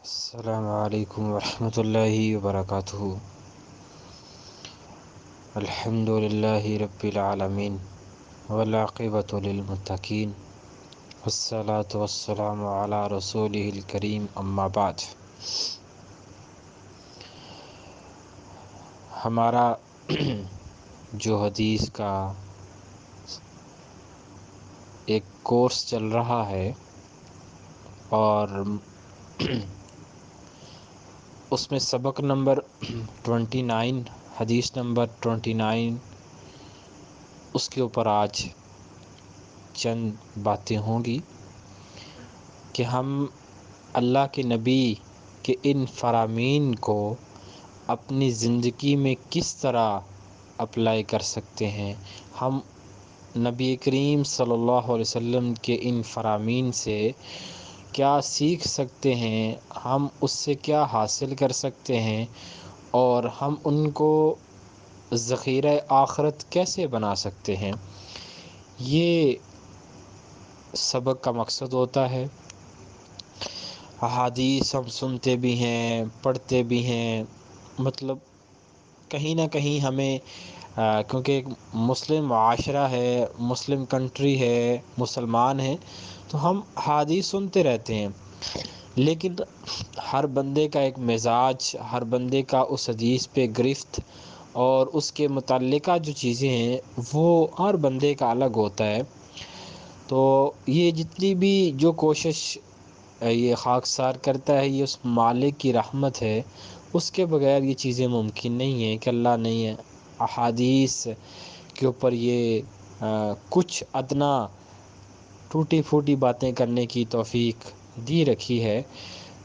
السلام علیکم ورحمۃ اللہ وبرکاتہ۔ الحمد للہ رب العالمین والعاقبۃ للمتقین والصلاة والسلام علی رسولہ الکریم، اما بعد۔ ہمارا جو حدیث کا ایک کورس چل رہا ہے اور اس میں سبق نمبر 29، حدیث نمبر 29، اس کے اوپر آج چند باتیں ہوں گی کہ ہم اللہ کے نبی کے ان فرامین کو اپنی زندگی میں کس طرح اپلائی کر سکتے ہیں، ہم نبی کریم صلی اللہ علیہ وسلم کے ان فرامین سے کیا سیکھ سکتے ہیں، ہم اس سے کیا حاصل کر سکتے ہیں، اور ہم ان کو ذخیرہ آخرت کیسے بنا سکتے ہیں۔ یہ سبق کا مقصد ہوتا ہے۔ احادیث ہم سنتے بھی ہیں، پڑھتے بھی ہیں، مطلب کہیں نہ کہیں ہمیں کیونکہ ایک مسلم معاشرہ ہے، مسلم کنٹری ہے، مسلمان ہیں، تو ہم حدیث سنتے رہتے ہیں، لیکن ہر بندے کا ایک مزاج، ہر بندے کا اس حدیث پہ گرفت اور اس کے متعلقہ جو چیزیں ہیں وہ ہر بندے کا الگ ہوتا ہے۔ تو یہ جتنی بھی جو کوشش یہ خاکسار کرتا ہے، یہ اس مالک کی رحمت ہے، اس کے بغیر یہ چیزیں ممکن نہیں ہیں کہ اللہ نے یہ احادیث کے اوپر یہ کچھ ادنا ٹوٹی پھوٹی باتیں کرنے کی توفیق دی رکھی ہے،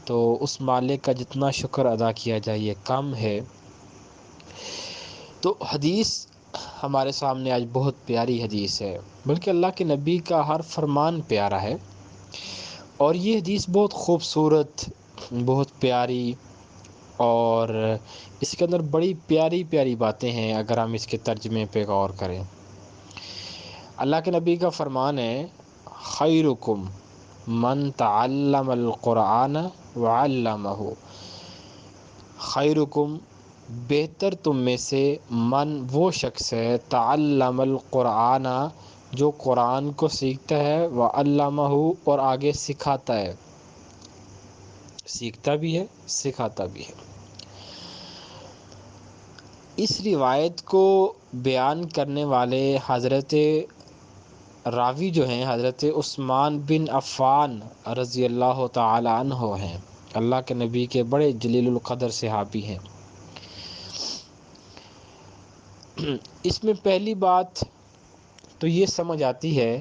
تو اس مالک کا جتنا شکر ادا کیا جائے یہ کم ہے۔ تو حدیث ہمارے سامنے آج بہت پیاری حدیث ہے، بلکہ اللہ کے نبی کا ہر فرمان پیارا ہے، اور یہ حدیث بہت خوبصورت، بہت پیاری، اور اس کے اندر بڑی پیاری پیاری باتیں ہیں اگر ہم اس کے ترجمے پہ غور کریں۔ اللہ کے نبی کا فرمان ہے، خیرکم من تعلم القرآن وعلمہ، خیرکم بہتر تم میں سے، من وہ شخص ہے، تعلم القرآن جو قرآن کو سیکھتا ہے، وعلمہ اور آگے سکھاتا ہے، سیکھتا بھی ہے سکھاتا بھی ہے۔ اس روایت کو بیان کرنے والے حضرت راوی جو ہیں حضرت عثمان بن عفان رضی اللہ تعالی عنہ ہیں، اللہ کے نبی کے بڑے جلیل القدر صحابی ہیں۔ اس میں پہلی بات تو یہ سمجھ آتی ہے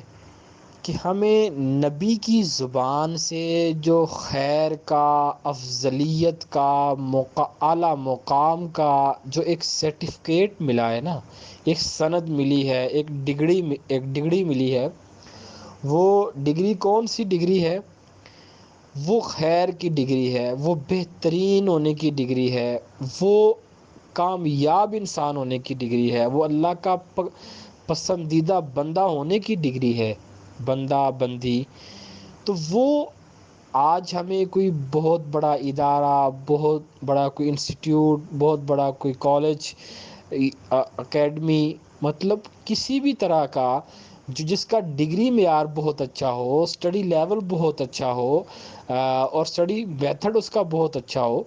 کہ ہمیں نبی کی زبان سے جو خیر کا، افضلیت کا، اعلیٰ مقام کا جو ایک سرٹیفکیٹ ملا ہے نا، ایک سند ملی ہے، ایک ڈگری ملی ہے، وہ ڈگری کون سی ڈگری ہے؟ وہ خیر کی ڈگری ہے، وہ بہترین ہونے کی ڈگری ہے، وہ کامیاب انسان ہونے کی ڈگری ہے، وہ اللہ کا پسندیدہ بندہ ہونے کی ڈگری ہے، بندہ بندی۔ تو وہ آج ہمیں کوئی بہت بڑا ادارہ، بہت بڑا کوئی انسٹیٹیوٹ، بہت بڑا کوئی کالج، اکیڈمی، مطلب کسی بھی طرح کا جس کا ڈگری معیار بہت اچھا ہو، اسٹڈی لیول بہت اچھا ہو، اور اسٹڈی میتھڈ اس کا بہت اچھا ہو،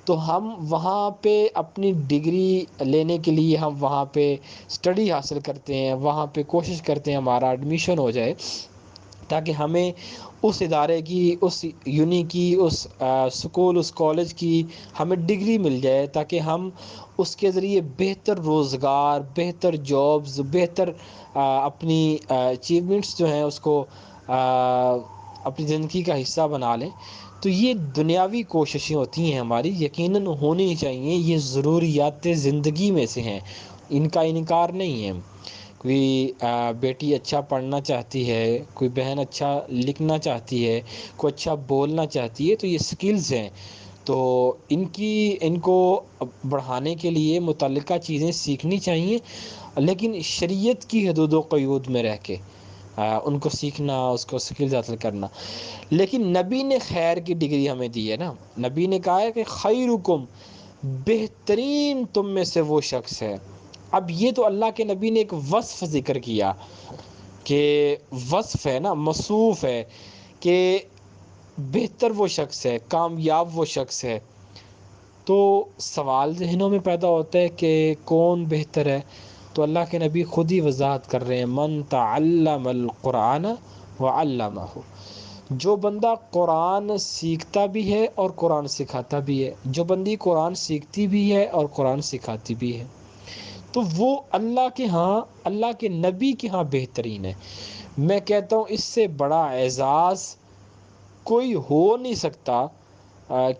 تو ہم وہاں پہ اپنی ڈگری لینے کے لیے ہم وہاں پہ اسٹڈی حاصل کرتے ہیں، وہاں پہ کوشش کرتے ہیں ہمارا ایڈمیشن ہو جائے، تاکہ ہمیں اس ادارے کی، اس یونی کی، اس سکول، اس کالج کی ہمیں ڈگری مل جائے، تاکہ ہم اس کے ذریعے بہتر روزگار، بہتر جابز، بہتر اپنی اچیومنٹس جو ہیں اس کو اپنی زندگی کا حصہ بنا لیں۔ تو یہ دنیاوی کوششیں ہوتی ہیں ہماری، یقیناً ہونی چاہیے، یہ ضروریات زندگی میں سے ہیں، ان کا انکار نہیں ہے۔ کوئی بیٹی اچھا پڑھنا چاہتی ہے، کوئی بہن اچھا لکھنا چاہتی ہے، کوئی اچھا بولنا چاہتی ہے، تو یہ سکلز ہیں، تو ان کو بڑھانے کے لیے متعلقہ چیزیں سیکھنی چاہیے، لیکن شریعت کی حدود و قیود میں رہ کے، ان کو سیکھنا، اس کو سکلز حاصل کرنا. لیکن نبی نے خیر کی ڈگری ہمیں دی ہے نا. نبی نے کہا ہے کہ خیرکم، بہترین تم میں سے وہ شخص ہے. اب یہ تو اللہ کے نبی نے ایک وصف ذکر کیا کہ وصف ہے نا، موصوف ہے کہ بہتر وہ شخص ہے، کامیاب وہ شخص ہے. تو سوال ذہنوں میں پیدا ہوتا ہے کہ کون بہتر ہے؟ تو اللہ کے نبی خود ہی وضاحت کر رہے ہیں، من تعلم القرآن وعلمہ، جو بندہ قرآن سیکھتا بھی ہے اور قرآن سکھاتا بھی ہے، جو بندی قرآن سیکھتی بھی ہے اور قرآن سکھاتی بھی ہے، تو وہ اللہ کے ہاں، اللہ کے نبی کے ہاں بہترین ہے. میں کہتا ہوں اس سے بڑا اعزاز کوئی ہو نہیں سکتا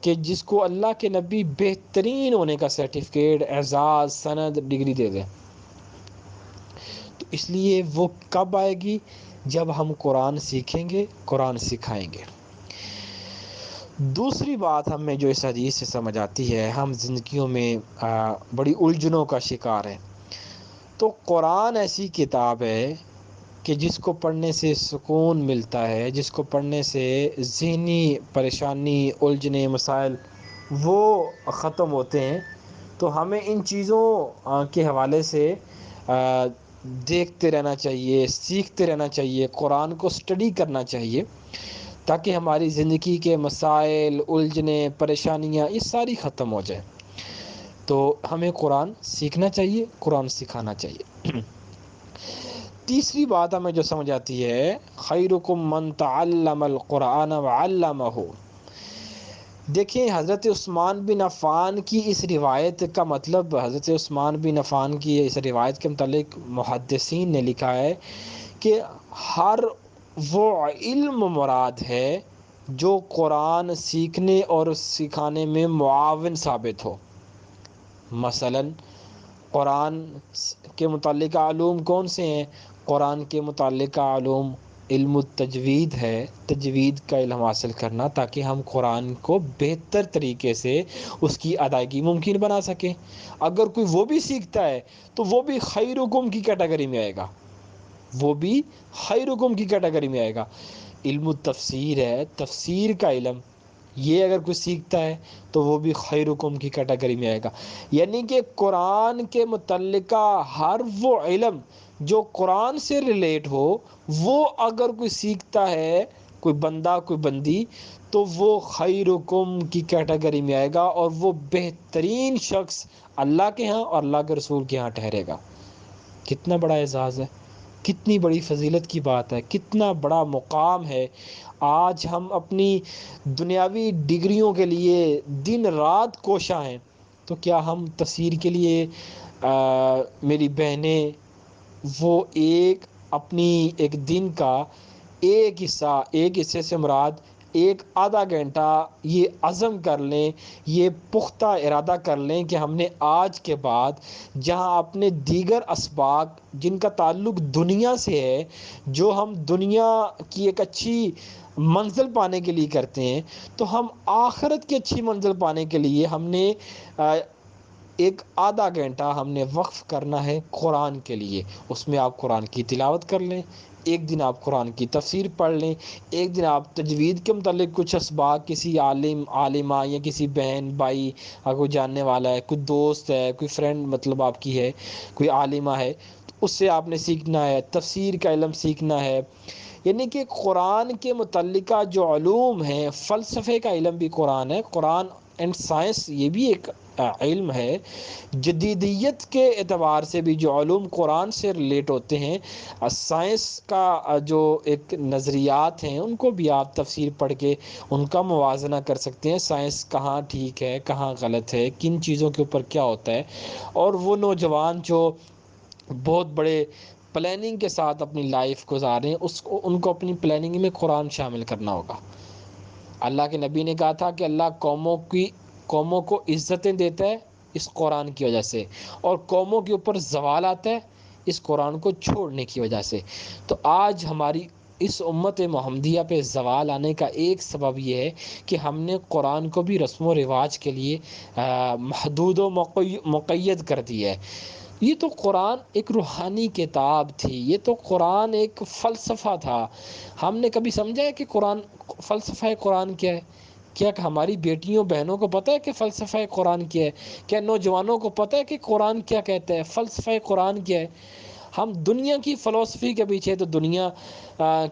کہ جس کو اللہ کے نبی بہترین ہونے کا سرٹیفکیٹ، اعزاز، سند، ڈگری دے دیں. تو اس لیے وہ کب آئے گی؟ جب ہم قرآن سیکھیں گے، قرآن سکھائیں گے. دوسری بات ہمیں جو اس حدیث سے سمجھ آتی ہے، ہم زندگیوں میں بڑی الجھنوں کا شکار ہیں. تو قرآن ایسی کتاب ہے کہ جس کو پڑھنے سے سکون ملتا ہے، جس کو پڑھنے سے ذہنی پریشانی، الجھنے، مسائل وہ ختم ہوتے ہیں. تو ہمیں ان چیزوں کے حوالے سے دیکھتے رہنا چاہیے، سیکھتے رہنا چاہیے، قرآن کو اسٹڈی کرنا چاہیے، تاکہ ہماری زندگی کے مسائل، الجھنے، پریشانیاں یہ ساری ختم ہو جائیں. تو ہمیں قرآن سیکھنا چاہیے، قرآن سکھانا چاہیے. تیسری بات ہمیں جو سمجھ آتی ہے، خیرکم من تعلم القرآن وعلمہ. دیکھیں حضرت عثمان بن عفان کی اس روایت کا مطلب، حضرت عثمان بن عفان کی اس روایت کے متعلق محدثین نے لکھا ہے کہ ہر وہ علم مراد ہے جو قرآن سیکھنے اور سکھانے میں معاون ثابت ہو. مثلا قرآن کے متعلقہ علوم کون سے ہیں؟ قرآن کے متعلقہ علوم علم التجوید ہے، تجوید کا علم حاصل کرنا، تاکہ ہم قرآن کو بہتر طریقے سے اس کی ادائیگی ممکن بنا سکیں. اگر کوئی وہ بھی سیکھتا ہے تو وہ بھی خیرکم کی کیٹیگری میں آئے گا، وہ بھی خیرکم کی کیٹیگری میں آئے گا. علم التفسیر ہے، تفسیر کا علم، یہ اگر کوئی سیکھتا ہے تو وہ بھی خیرکم کی کیٹیگری میں آئے گا. یعنی کہ قرآن کے متعلقہ ہر وہ علم جو قرآن سے ریلیٹ ہو، وہ اگر کوئی سیکھتا ہے، کوئی بندہ، کوئی بندی، تو وہ خیرکم کی کیٹیگری میں آئے گا، اور وہ بہترین شخص اللہ کے ہاں اور اللہ کے رسول کے ہاں ٹھہرے گا. کتنا بڑا اعزاز ہے، کتنی بڑی فضیلت کی بات ہے، کتنا بڑا مقام ہے. آج ہم اپنی دنیاوی ڈگریوں کے لیے دن رات کوشاں ہیں، تو کیا ہم تفسیر کے لیے میری بہنیں وہ اپنی ایک دن کا ایک حصے سے مراد ایک آدھا گھنٹہ یہ عزم کر لیں، یہ پختہ ارادہ کر لیں کہ ہم نے آج کے بعد جہاں اپنے دیگر اسباق جن کا تعلق دنیا سے ہے، جو ہم دنیا کی ایک اچھی منزل پانے کے لیے کرتے ہیں، تو ہم آخرت کی اچھی منزل پانے کے لیے ہم نے ایک آدھا گھنٹہ ہم نے وقف کرنا ہے قرآن کے لیے. اس میں آپ قرآن کی تلاوت کر لیں، ایک دن آپ قرآن کی تفسیر پڑھ لیں، ایک دن آپ تجوید کے متعلق کچھ اسباق کسی عالم، عالمہ یا کسی بہن بھائی اگر کوئی جاننے والا ہے، کوئی دوست ہے، کوئی فرینڈ مطلب آپ کی ہے، کوئی عالمہ ہے، تو اس سے آپ نے سیکھنا ہے، تفسیر کا علم سیکھنا ہے. یعنی کہ قرآن کے متعلقہ جو علوم ہیں، فلسفے کا علم بھی قرآن ہے. قرآن اینڈ سائنس یہ بھی ایک علم ہے. جدیدیت کے اعتبار سے بھی جو علوم قرآن سے ریلیٹ ہوتے ہیں، سائنس کا جو ایک نظریات ہیں، ان کو بھی آپ تفسیر پڑھ کے ان کا موازنہ کر سکتے ہیں. سائنس کہاں ٹھیک ہے، کہاں غلط ہے، کن چیزوں کے اوپر کیا ہوتا ہے. اور وہ نوجوان جو بہت بڑے پلاننگ کے ساتھ اپنی لائف گزاریں، ان کو اپنی پلاننگ میں قرآن شامل کرنا ہوگا. اللہ کے نبی نے کہا تھا کہ اللہ قوموں کو عزتیں دیتا ہے اس قرآن کی وجہ سے، اور قوموں کے اوپر زوال آتا ہے اس قرآن کو چھوڑنے کی وجہ سے. تو آج ہماری اس امت محمدیہ پہ زوال آنے کا ایک سبب یہ ہے کہ ہم نے قرآن کو بھی رسم و رواج کے لیے محدود و مقید کر دیا ہے. یہ تو قرآن ایک روحانی کتاب تھی، یہ تو قرآن ایک فلسفہ تھا۔ ہم نے کبھی سمجھا ہے کہ قرآن فلسفہ قرآن کیا ہے؟ کیا ہماری بیٹیوں بہنوں کو پتہ ہے کہ فلسفہ قرآن کیا ہے؟ کیا نوجوانوں کو پتہ ہے کہ قرآن کیا کہتا ہے، فلسفہ قرآن کیا ہے؟ ہم دنیا کی فلسفی کے پیچھے تو دنیا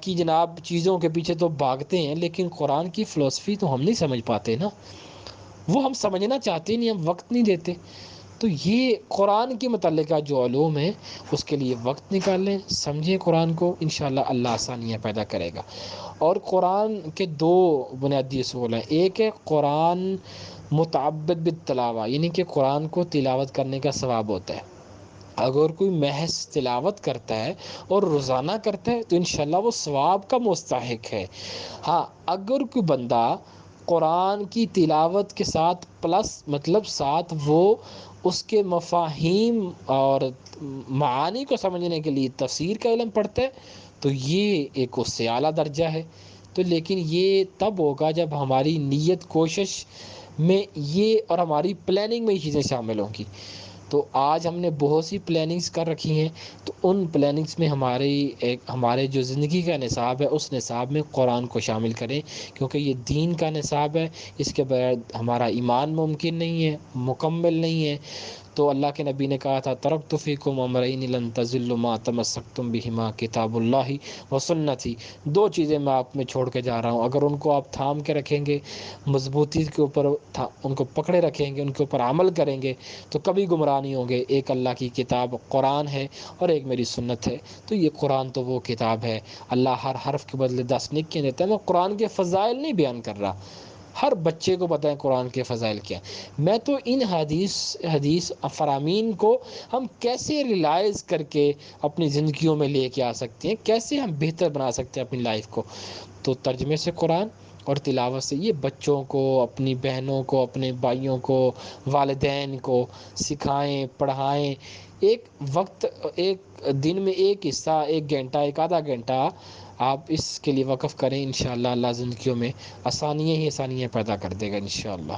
کی جناب چیزوں کے پیچھے تو بھاگتے ہیں، لیکن قرآن کی فلسفی تو ہم نہیں سمجھ پاتے نا، وہ ہم سمجھنا چاہتے نہیں، ہم وقت نہیں دیتے۔ تو یہ قرآن کے متعلقہ جو علوم ہیں اس کے لیے وقت نکال لیں، سمجھیں قرآن کو، انشاءاللہ اللہ آسانیاں پیدا کرے گا۔ اور قرآن کے دو بنیادی اصول ہیں، ایک ہے قرآن متعبد بالتلاوہ، یعنی کہ قرآن کو تلاوت کرنے کا ثواب ہوتا ہے۔ اگر کوئی محض تلاوت کرتا ہے اور روزانہ کرتا ہے تو انشاءاللہ وہ ثواب کا مستحق ہے۔ ہاں، اگر کوئی بندہ قرآن کی تلاوت کے ساتھ پلس مطلب ساتھ وہ اس کے مفاہیم اور معانی کو سمجھنے کے لیے تفسیر کا علم پڑھتا ہے تو یہ ایک اس سے اعلیٰ درجہ ہے۔ تو لیکن یہ تب ہوگا جب ہماری نیت کوشش میں یہ اور ہماری پلاننگ میں یہ چیزیں شامل ہوں گی۔ تو آج ہم نے بہت سی پلاننگز کر رکھی ہیں، تو ان پلاننگز میں ہمارے جو زندگی کا نصاب ہے اس نصاب میں قرآن کو شامل کریں، کیونکہ یہ دین کا نصاب ہے، اس کے بغیر ہمارا ایمان ممکن نہیں ہے، مکمل نہیں ہے۔ تو اللہ کے نبی نے کہا تھا ترکت فیکم امرین لن تضلوا ما تمسکتم بہما کتاب اللہ و سنتی، دو چیزیں میں آپ میں چھوڑ کے جا رہا ہوں، اگر ان کو آپ تھام کے رکھیں گے، مضبوطی کے اوپر ان کو پکڑے رکھیں گے، ان کے اوپر عمل کریں گے تو کبھی گمراہ نہیں ہوں گے۔ ایک اللہ کی کتاب قرآن ہے اور ایک میری سنت ہے۔ تو یہ قرآن تو وہ کتاب ہے، اللہ ہر حرف کے بدلے 10 نیکیاں دیتا ہے۔ میں قرآن کے فضائل نہیں بیان کر رہا، ہر بچے کو پتہ ہے قرآن کے فضائل کیا ہیں۔ میں تو ان حدیث فرامین کو ہم کیسے ریلائز کر کے اپنی زندگیوں میں لے کے آ سکتے ہیں، کیسے ہم بہتر بنا سکتے ہیں اپنی لائف کو، تو ترجمے سے قرآن اور تلاوت سے یہ بچوں کو، اپنی بہنوں کو، اپنے بھائیوں کو، والدین کو سکھائیں، پڑھائیں۔ ایک وقت، ایک دن میں ایک حصہ، ایک گھنٹہ، ایک آدھا گھنٹہ آپ اس کے لیے وقف کریں، انشاءاللہ اللہ زندگیوں میں آسانیاں ہی آسانیاں پیدا کر دے گا انشاءاللہ۔